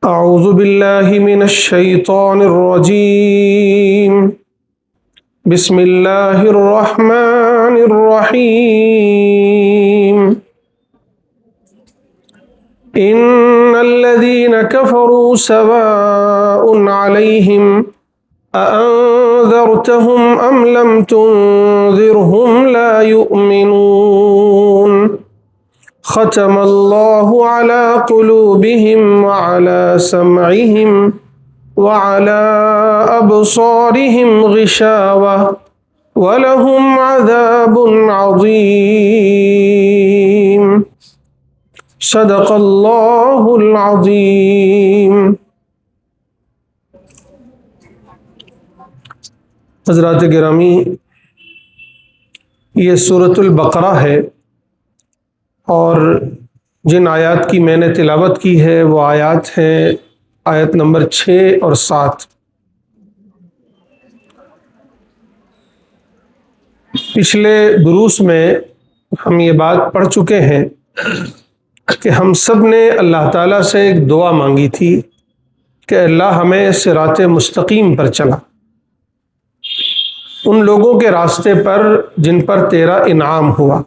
أعوذ بالله من الشيطان الرجيم. بسم الله الرحمن الرحيم. إن الذين كفروا سواء عليهم أأنذرتهم أم لم تنذرهم لا يؤمنون. ختم الله على قلوبهم وعلى سمعهم وعلى أبصارهم غشاوة ولهم عذاب عظيم. صدق اللہ العظیم. حضرات گرامی، یہ سورۃ البقرہ ہے اور جن آیات کی میں نے تلاوت کی ہے وہ آیات ہیں آیت نمبر 6 اور 7۔ پچھلے دروس میں ہم یہ بات پڑھ چکے ہیں کہ ہم سب نے اللہ تعالیٰ سے ایک دعا مانگی تھی کہ اللہ ہمیں صراط مستقیم پر چلا، ان لوگوں کے راستے پر جن پر تیرا انعام ہوا۔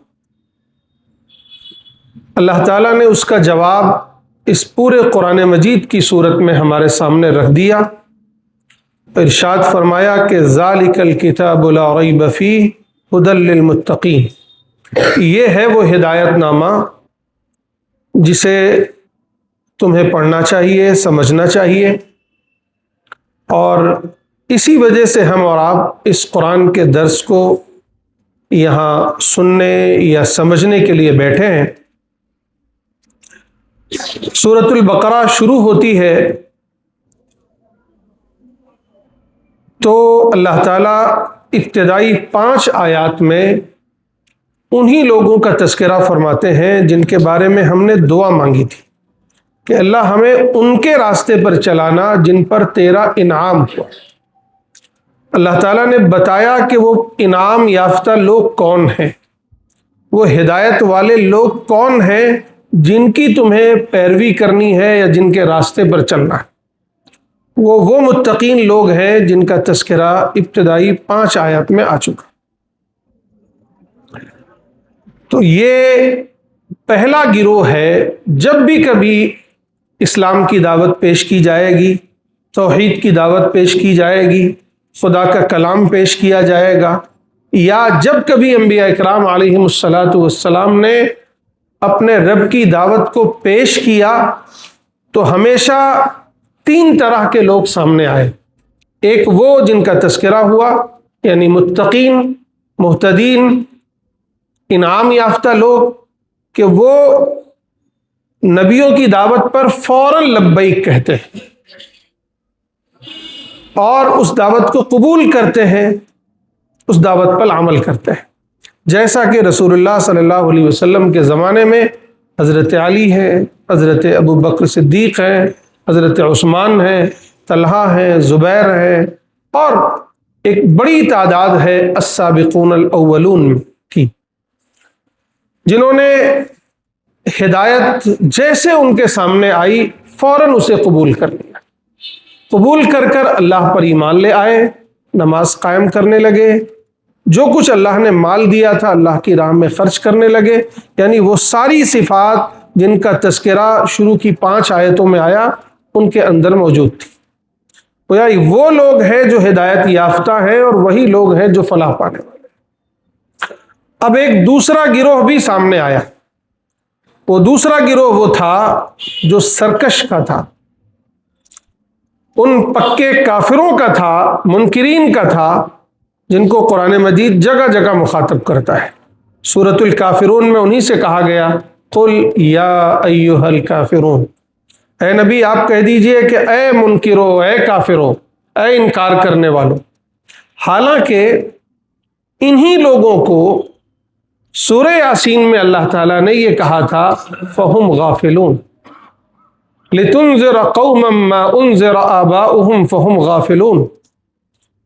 اللہ تعالیٰ نے اس کا جواب اس پورے قرآن مجید کی صورت میں ہمارے سامنے رکھ دیا۔ ارشاد فرمایا کہ ذالک الکتاب لا ریب فیہ ھدی للمتقین، یہ ہے وہ ہدایت نامہ جسے تمہیں پڑھنا چاہیے، سمجھنا چاہیے، اور اسی وجہ سے ہم اور آپ اس قرآن کے درس کو یہاں سننے یا سمجھنے کے لیے بیٹھے ہیں۔ سورۃ البقرہ شروع ہوتی ہے تو اللہ تعالیٰ ابتدائی 5 آیات میں انہی لوگوں کا تذکرہ فرماتے ہیں جن کے بارے میں ہم نے دعا مانگی تھی کہ اللہ ہمیں ان کے راستے پر چلانا جن پر تیرا انعام ہوا۔ اللہ تعالیٰ نے بتایا کہ وہ انعام یافتہ لوگ کون ہیں، وہ ہدایت والے لوگ کون ہیں جن کی تمہیں پیروی کرنی ہے یا جن کے راستے پر چلنا ہے۔ وہ متقین لوگ ہیں جن کا تذکرہ ابتدائی 5 آیات میں آ چکا۔ تو یہ پہلا گروہ ہے، جب بھی کبھی اسلام کی دعوت پیش کی جائے گی، توحید کی دعوت پیش کی جائے گی، خدا کا کلام پیش کیا جائے گا، یا جب کبھی انبیاء اکرام علیہم الصلاۃ نے اپنے رب کی دعوت کو پیش کیا تو ہمیشہ 3 طرح کے لوگ سامنے آئے۔ ایک وہ جن کا تذکرہ ہوا، یعنی متقین، مہتدین، انعام یافتہ لوگ، کہ وہ نبیوں کی دعوت پر فوراً لبیک کہتے ہیں اور اس دعوت کو قبول کرتے ہیں، اس دعوت پر عمل کرتے ہیں، جیسا کہ رسول اللہ صلی اللہ علیہ وسلم کے زمانے میں حضرت علی ہیں، حضرت ابو بکر صدیق ہیں، حضرت عثمان ہیں، طلحہ ہیں، زبیر ہیں، اور ایک بڑی تعداد ہے السابقون الاولون کی، جنہوں نے ہدایت جیسے ان کے سامنے آئی فوراً اسے قبول کر لیا، قبول کر کر اللہ پر ایمان لے آئے، نماز قائم کرنے لگے، جو کچھ اللہ نے مال دیا تھا اللہ کی راہ میں خرچ کرنے لگے، یعنی وہ ساری صفات جن کا تذکرہ شروع کی 5 آیتوں میں آیا ان کے اندر موجود تھی۔ وہ لوگ ہیں جو ہدایت یافتہ ہیں اور وہی لوگ ہیں جو فلاح پانے والے۔ اب ایک دوسرا گروہ بھی سامنے آیا، وہ دوسرا گروہ وہ تھا جو سرکش کا تھا، ان پکے کافروں کا تھا، منکرین کا تھا، جن کو قرآن مجید جگہ جگہ مخاطب کرتا ہے۔ سورۃ الکافرون میں انہی سے کہا گیا قل یا ایھا الکافرون، اے نبی آپ کہہ دیجئے کہ اے منکرو، اے کافرو، اے انکار کرنے والوں۔ حالانکہ انہی لوگوں کو سورہ یاسین میں اللہ تعالیٰ نے یہ کہا تھا فہم غافلون، لتنذر قوما ما انذر آباؤہم فہم غافلون،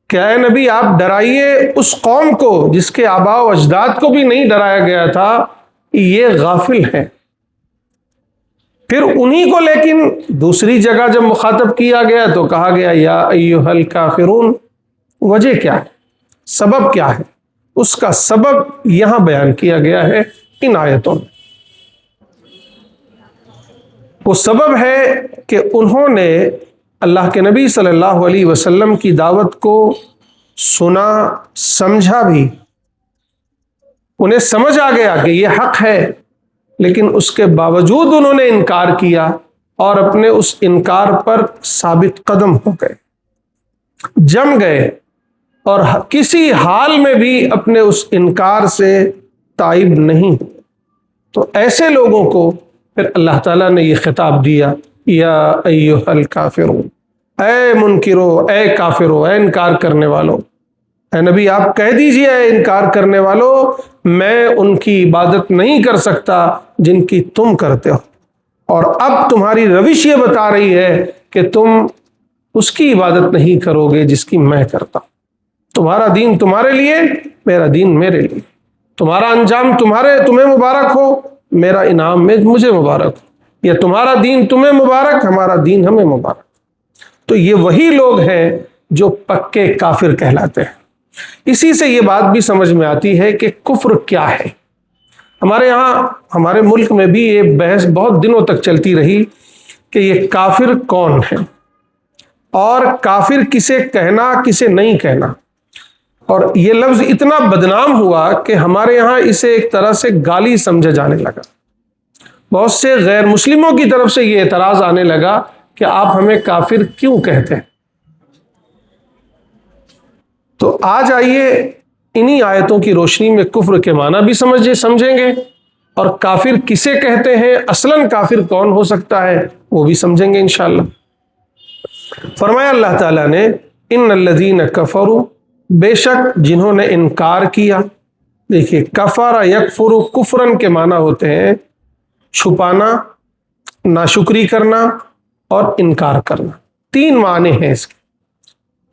کہ اے نبی آپ ڈرائیے اس قوم کو جس کے آباء و اجداد کو بھی نہیں ڈرایا گیا تھا، یہ غافل ہیں۔ پھر انہی کو لیکن دوسری جگہ جب مخاطب کیا گیا تو کہا گیا یا ایھا الکافرون. وجہ کیا ہے؟ سبب کیا ہے؟ اس کا سبب یہاں بیان کیا گیا ہے ان آیتوں میں. وہ سبب ہے کہ انہوں نے اللہ کے نبی صلی اللہ علیہ وسلم کی دعوت کو سنا، سمجھا بھی، انہیں سمجھ آ گیا کہ یہ حق ہے، لیکن اس کے باوجود انہوں نے انکار کیا اور اپنے اس انکار پر ثابت قدم ہو گئے، جم گئے، اور کسی حال میں بھی اپنے اس انکار سے تائب نہیں. تو ایسے لوگوں کو پھر اللہ تعالیٰ نے یہ خطاب دیا یا ایھا الکافرون، اے منکرو، اے کافرو، اے انکار کرنے والو، اے نبی آپ کہہ دیجئے اے انکار کرنے والو، میں ان کی عبادت نہیں کر سکتا جن کی تم کرتے ہو، اور اب تمہاری روش یہ بتا رہی ہے کہ تم اس کی عبادت نہیں کرو گے جس کی میں کرتا ہوں. تمہارا دین تمہارے لیے، میرا دین میرے لیے، تمہارا انجام تمہیں مبارک ہو، میرا انعام مجھے مبارک ہو، یا تمہارا دین تمہیں مبارک، ہمارا دین ہمیں مبارک. تو یہ وہی لوگ ہیں جو پکے کافر کہلاتے ہیں. اسی سے یہ بات بھی سمجھ میں آتی ہے کہ کفر کیا ہے. ہمارے یہاں، ہمارے ملک میں بھی یہ بحث بہت دنوں تک چلتی رہی کہ یہ کافر کون ہے اور کافر کسے کہنا کسے نہیں کہنا. اور یہ لفظ اتنا بدنام ہوا کہ ہمارے یہاں اسے ایک طرح سے گالی سمجھا جانے لگا. بہت سے غیر مسلموں کی طرف سے یہ اعتراض آنے لگا کہ آپ ہمیں کافر کیوں کہتے ہیں. تو آج آئیے انہی آیتوں کی روشنی میں کفر کے معنی بھی سمجھیں گے، اور کافر کسے کہتے ہیں، اصلاً کافر کون ہو سکتا ہے وہ بھی سمجھیں گے انشاءاللہ. فرمایا اللہ تعالیٰ نے ان الذین کفروا، بے شک جنہوں نے انکار کیا. دیکھیے کفر یکفر کفرن کے معنی ہوتے ہیں چھپانا، ناشکری کرنا اور انکار کرنا. تین معنی ہیں اس کے.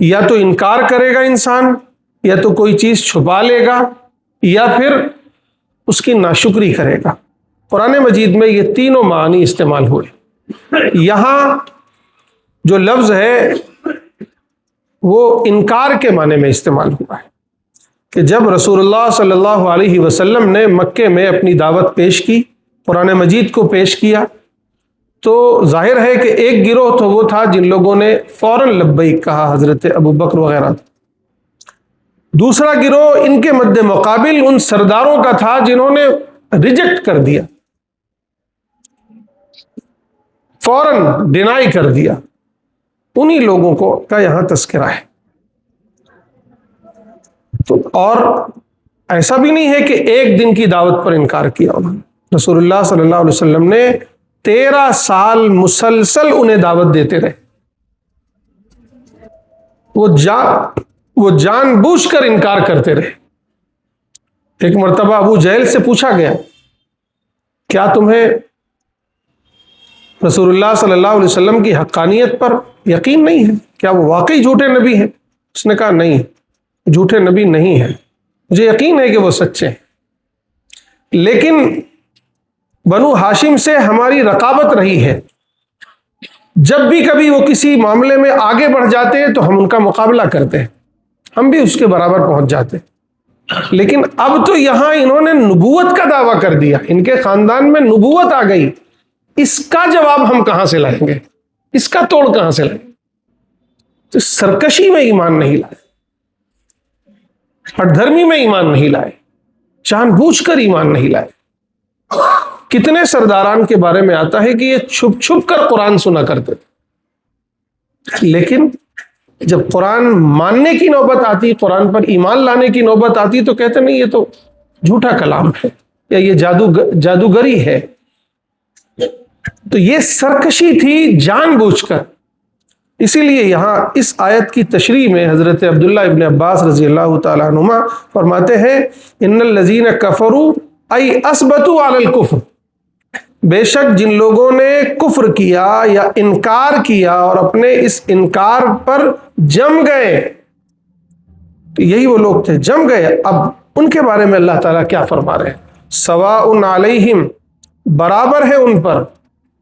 یا تو انکار کرے گا انسان، یا تو کوئی چیز چھپا لے گا، یا پھر اس کی ناشکری کرے گا. قرآن مجید میں یہ تینوں معنی استعمال ہوئے. یہاں جو لفظ ہے وہ انکار کے معنی میں استعمال ہوا ہے کہ جب رسول اللہ صلی اللہ علیہ وسلم نے مکے میں اپنی دعوت پیش کی، قرآن مجید کو پیش کیا، تو ظاہر ہے کہ ایک گروہ تو وہ تھا جن لوگوں نے فوراً لبیک کہا، حضرت ابو بکر وغیرہ. دوسرا گروہ ان کے مد مقابل ان سرداروں کا تھا جنہوں نے ریجیکٹ کر دیا، فوراً ڈینائی کر دیا. انہی لوگوں کو کا یہاں تذکرہ ہے. تو اور ایسا بھی نہیں ہے کہ ایک دن کی دعوت پر انکار کیا انہوں نے. رسول اللہ صلی اللہ علیہ وسلم نے 13 سال مسلسل انہیں دعوت دیتے رہے. وہ جان بوجھ کر انکار کرتے رہے. ایک مرتبہ ابو جہل سے پوچھا گیا کیا تمہیں رسول اللہ صلی اللہ علیہ وسلم کی حقانیت پر یقین نہیں ہے؟ کیا وہ واقعی جھوٹے نبی ہیں؟ اس نے کہا نہیں، جھوٹے نبی نہیں ہیں، مجھے یقین ہے کہ وہ سچے ہیں، لیکن بنو ہاشم سے ہماری رقابت رہی ہے. جب بھی کبھی وہ کسی معاملے میں آگے بڑھ جاتے ہیں تو ہم ان کا مقابلہ کرتے ہیں، ہم بھی اس کے برابر پہنچ جاتے ہیں. لیکن اب تو یہاں انہوں نے نبوت کا دعویٰ کر دیا، ان کے خاندان میں نبوت آ گئی، اس کا جواب ہم کہاں سے لائیں گے، اس کا توڑ کہاں سے لائیں گے؟ تو سرکشی میں ایمان نہیں لائے، ہٹ دھرمی میں ایمان نہیں لائے، جان بوجھ کر ایمان نہیں لائے. کتنے سرداران کے بارے میں آتا ہے کہ یہ چھپ چھپ کر قرآن سنا کرتے تھے، لیکن جب قرآن ماننے کی نوبت آتی، قرآن پر ایمان لانے کی نوبت آتی تو کہتے نہیں یہ تو جھوٹا کلام ہے یا یہ جادوگری ہے. تو یہ سرکشی تھی جان بوجھ کر. اسی لیے یہاں اس آیت کی تشریح میں حضرت عبداللہ ابن عباس رضی اللہ تعالیٰ عنہما فرماتے ہیں ان الذین کفروا ای اثبتوا علی الکفر، بے شک جن لوگوں نے کفر کیا یا انکار کیا اور اپنے اس انکار پر جم گئے، یہی وہ لوگ تھے جم گئے. اب ان کے بارے میں اللہ تعالیٰ کیا فرما رہے ہیں؟ سواء علیہم، برابر ہے ان پر،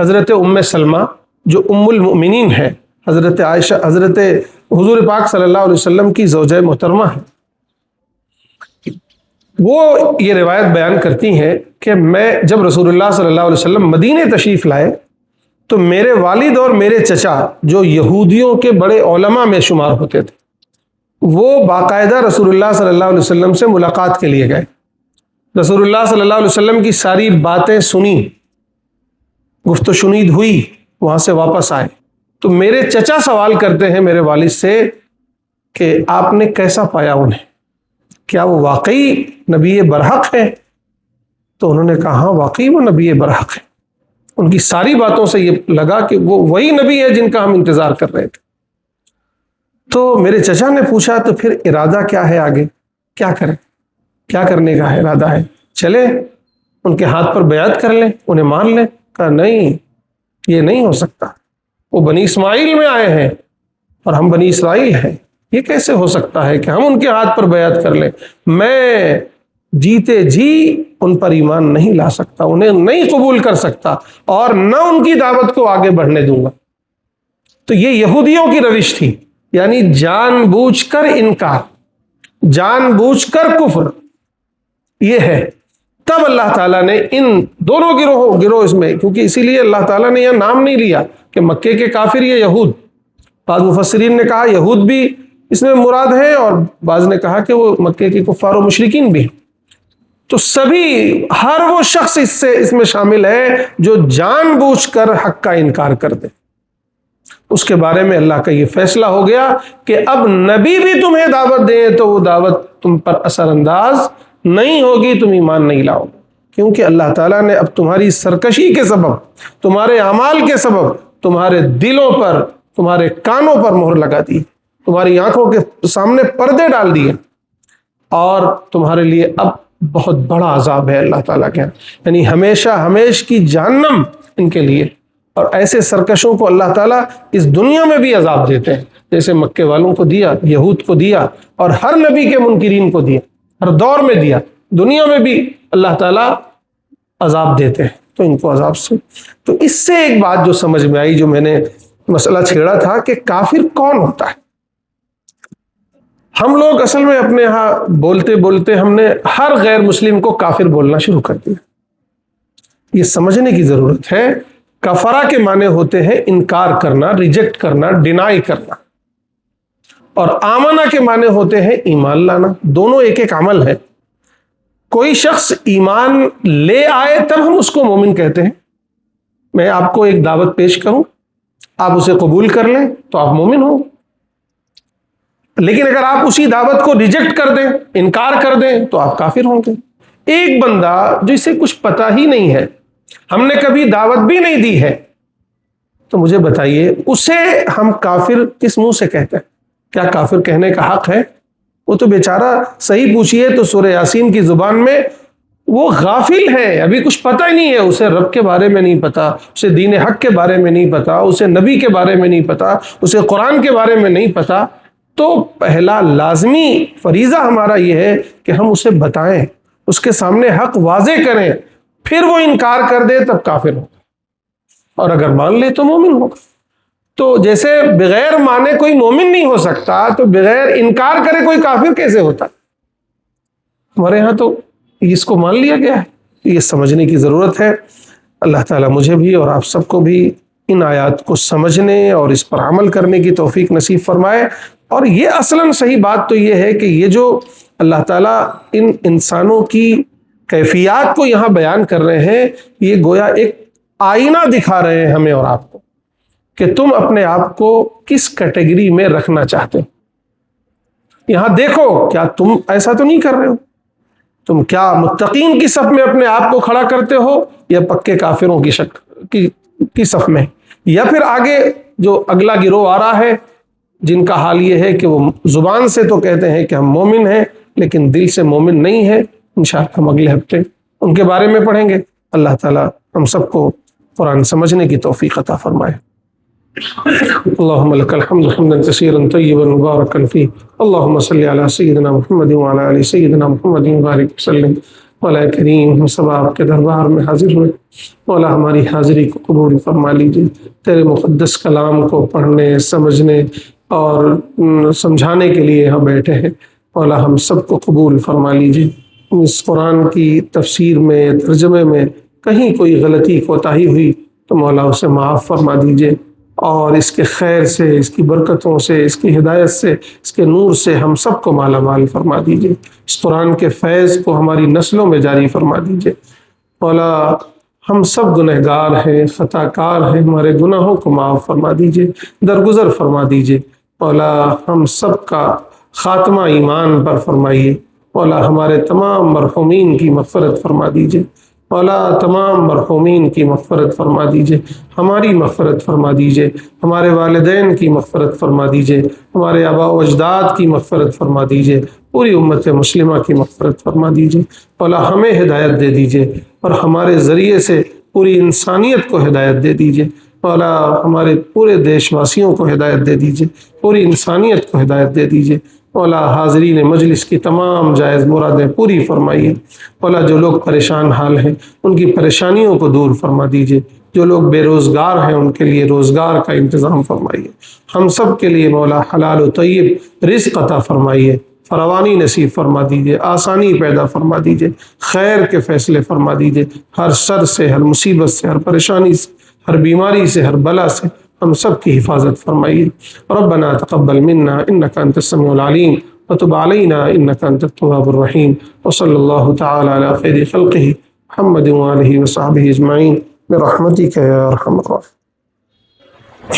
حضرت ام سلمہ جو ام المؤمنین ہے، حضرت عائشہ، حضرت حضور پاک صلی اللہ علیہ وسلم کی زوجہ محترمہ ہے، وہ یہ روایت بیان کرتی ہیں کہ میں جب رسول اللہ صلی اللہ علیہ وسلم مدینے تشریف لائے تو میرے والد اور میرے چچا جو یہودیوں کے بڑے علماء میں شمار ہوتے تھے، وہ باقاعدہ رسول اللہ صلی اللہ علیہ وسلم سے ملاقات کے لیے گئے، رسول اللہ صلی اللہ علیہ وسلم کی ساری باتیں سنی، گفت و شنید ہوئی، وہاں سے واپس آئے تو میرے چچا سوال کرتے ہیں میرے والد سے کہ آپ نے کیسا پایا انہیں، کیا وہ واقعی نبی برحق ہے؟ تو انہوں نے کہا ہاں واقعی وہ نبی برحق ہے، ان کی ساری باتوں سے یہ لگا کہ وہ وہی نبی ہے جن کا ہم انتظار کر رہے تھے۔ تو میرے چچا نے پوچھا تو پھر ارادہ کیا ہے، آگے کیا کریں، کیا کرنے کا ارادہ ہے؟ چلے ان کے ہاتھ پر بیعت کر لیں، انہیں مان لیں؟ کہا نہیں، یہ نہیں ہو سکتا، وہ بنی اسماعیل میں آئے ہیں اور ہم بنی اسرائیل ہیں، یہ کیسے ہو سکتا ہے کہ ہم ان کے ہاتھ پر بیعت کر لیں؟ میں جیتے جی ان پر ایمان نہیں لا سکتا، انہیں نہیں قبول کر سکتا اور نہ ان کی دعوت کو آگے بڑھنے دوں گا۔ تو یہ یہودیوں کی روش تھی، یعنی جان بوجھ کر انکار، جان بوجھ کر کفر، یہ ہے۔ تب اللہ تعالیٰ نے ان دونوں گروہ اس میں، کیونکہ اسی لیے اللہ تعالیٰ نے یہ نام نہیں لیا کہ مکے کے کافر یہ یہود، بعض مفسرین نے کہا یہود بھی اس میں مراد ہے اور بعض نے کہا کہ وہ مکے کے کفار و مشرکین بھی، تو سبھی ہر وہ شخص اس میں شامل ہے جو جان بوجھ کر حق کا انکار کر دے۔ اس کے بارے میں اللہ کا یہ فیصلہ ہو گیا کہ اب نبی بھی تمہیں دعوت دیں تو وہ دعوت تم پر اثر انداز نہیں ہوگی، تم ایمان نہیں لاؤ، کیونکہ اللہ تعالیٰ نے اب تمہاری سرکشی کے سبب، تمہارے اعمال کے سبب تمہارے دلوں پر، تمہارے کانوں پر مہر لگا دی، تمہاری آنکھوں کے سامنے پردے ڈال دیے، اور تمہارے لیے اب بہت بڑا عذاب ہے اللہ تعالیٰ کے، یعنی ہمیشہ ہمیش کی جہنم ان کے لیے۔ اور ایسے سرکشوں کو اللہ تعالیٰ اس دنیا میں بھی عذاب دیتے ہیں، جیسے مکے والوں کو دیا، یہود کو دیا، اور ہر نبی کے منکرین کو دیا، ہر دور میں دیا، دنیا میں بھی اللہ تعالیٰ عذاب دیتے ہیں، تو ان کو عذاب سے۔ تو اس سے ایک بات جو سمجھ میں آئی، جو میں نے مسئلہ چھیڑا تھا کہ کافر کون ہوتا ہے۔ ہم لوگ اصل میں اپنے ہاں بولتے بولتے ہم نے ہر غیر مسلم کو کافر بولنا شروع کر دیا۔ یہ سمجھنے کی ضرورت ہے، کفرہ کے معنی ہوتے ہیں انکار کرنا، ریجیکٹ کرنا، ڈینائی کرنا، اور آمنہ کے معنی ہوتے ہیں ایمان لانا، دونوں ایک ایک عمل ہے۔ کوئی شخص ایمان لے آئے تب ہم اس کو مومن کہتے ہیں۔ میں آپ کو ایک دعوت پیش کروں، آپ اسے قبول کر لیں تو آپ مومن ہو، لیکن اگر آپ اسی دعوت کو ریجیکٹ کر دیں، انکار کر دیں، تو آپ کافر ہوں گے۔ ایک بندہ جسے کچھ پتہ ہی نہیں ہے، ہم نے کبھی دعوت بھی نہیں دی ہے، تو مجھے بتائیے اسے ہم کافر کس منہ سے کہتے ہیں؟ کیا کافر کہنے کا حق ہے؟ وہ تو بیچارہ، صحیح پوچھئے تو سورہ یاسین کی زبان میں وہ غافل ہے، ابھی کچھ پتہ ہی نہیں ہے، اسے رب کے بارے میں نہیں پتا، اسے دین حق کے بارے میں نہیں پتا، اسے نبی کے بارے میں نہیں پتا، اسے قرآن کے بارے میں نہیں پتا۔ تو پہلا لازمی فریضہ ہمارا یہ ہے کہ ہم اسے بتائیں، اس کے سامنے حق واضح کریں، پھر وہ انکار کر دے تب کافر ہوگا، اور اگر مان لے تو مومن ہوگا۔ تو جیسے بغیر مانے کوئی مومن نہیں ہو سکتا، تو بغیر انکار کرے کوئی کافر کیسے ہوتا؟ ہمارے ہاں تو اس کو مان لیا گیا ہے۔ یہ سمجھنے کی ضرورت ہے۔ اللہ تعالیٰ مجھے بھی اور آپ سب کو بھی ان آیات کو سمجھنے اور اس پر عمل کرنے کی توفیق نصیب فرمائے۔ اور یہ اصلاً صحیح بات تو یہ ہے کہ یہ جو اللہ تعالیٰ ان انسانوں کی کیفیات کو یہاں بیان کر رہے ہیں، یہ گویا ایک آئینہ دکھا رہے ہیں ہمیں اور آپ کو، کہ تم اپنے آپ کو کس کیٹیگری میں رکھنا چاہتے ہو۔ یہاں دیکھو، کیا تم ایسا تو نہیں کر رہے ہو؟ تم کیا متقین کی صف میں اپنے آپ کو کھڑا کرتے ہو، یا پکے کافروں کی صف میں؟ یا پھر آگے جو اگلا گروہ آ رہا ہے، جن کا حال یہ ہے کہ وہ زبان سے تو کہتے ہیں کہ ہم مومن ہیں، لیکن دل سے مومن نہیں ہے۔ انشاءاللہ ہم اگلے ہفتے ان کے بارے میں پڑھیں گے۔ اللہ تعالیٰ ہم سب کو قرآن سمجھنے کی توفیق عطا فرمائے۔ اللهم لك الحمد حمدا كثيرا طيبا مباركا فيه، اللهم صل على سيدنا محمد وعلى ال سيدنا محمد وبارك وسلم مولا کریم ہم سب آپ کے دربار میں حاضر ہوئے، مولا ہماری حاضری کو قبول فرما لیجیے، تیرے مقدس کلام کو پڑھنے، سمجھنے اور سمجھانے کے لیے یہاں بیٹھے ہیں، مولا ہم سب کو قبول فرما لیجیے۔ اس قرآن کی تفسیر میں، ترجمے میں کہیں کوئی غلطی کوتاہی ہوئی تو مولا اسے معاف فرما دیجیے، اور اس کے خیر سے، اس کی برکتوں سے، اس کی ہدایت سے، اس کے نور سے ہم سب کو مالا مال فرما دیجیے، اس قرآن کے فیض کو ہماری نسلوں میں جاری فرما دیجیے۔ مولا ہم سب گنہگار ہیں، خطا کار ہیں، ہمارے گناہوں کو معاف فرما دیجیے، درگزر فرما دیجیے۔ مولا ہم سب کا خاتمہ ایمان پر فرمائیے، مولا ہمارے تمام مرحومین کی مغفرت فرما دیجیے، مولا تمام مرحومین کی مغفرت فرما دیجیے، ہماری مغفرت فرما دیجیے، ہمارے والدین کی مغفرت فرما دیجیے، ہمارے آباء و اجداد کی مغفرت فرما دیجیے، پوری امت مسلمہ کی مغفرت فرما دیجیے۔ مولا ہمیں ہدایت دے دیجیے اور ہمارے ذریعے سے پوری انسانیت کو ہدایت دے دیجیے۔ مولا ہمارے پورے دیش واسیوں کو ہدایت دے دیجیے، پوری انسانیت کو ہدایت دے دیجیے۔ مولا حاضرین مجلس کی تمام جائز مرادیں پوری فرمائیے۔ مولا جو لوگ پریشان حال ہیں ان کی پریشانیوں کو دور فرما دیجیے، جو لوگ بے روزگار ہیں ان کے لیے روزگار کا انتظام فرمائیے۔ ہم سب کے لیے مولا حلال و طیب رزق عطا فرمائیے، فراوانی نصیب فرما دیجیے، آسانی پیدا فرما دیجیے، خیر کے فیصلے فرما دیجیے، ہر شر سے، ہر مصیبت سے، ہر پریشانی سے، ہر بیماری سے، ہر بلا سے ہم سب کی حفاظت فرمائیے۔ ربنا تقبل منا انك انت السميع العليم وتب علينا انك انت التواب الرحيم، وصلى الله تعالى على خير خلقه محمد وآله وصحبه اجمعين برحمتك يا ارحم الراحمين۔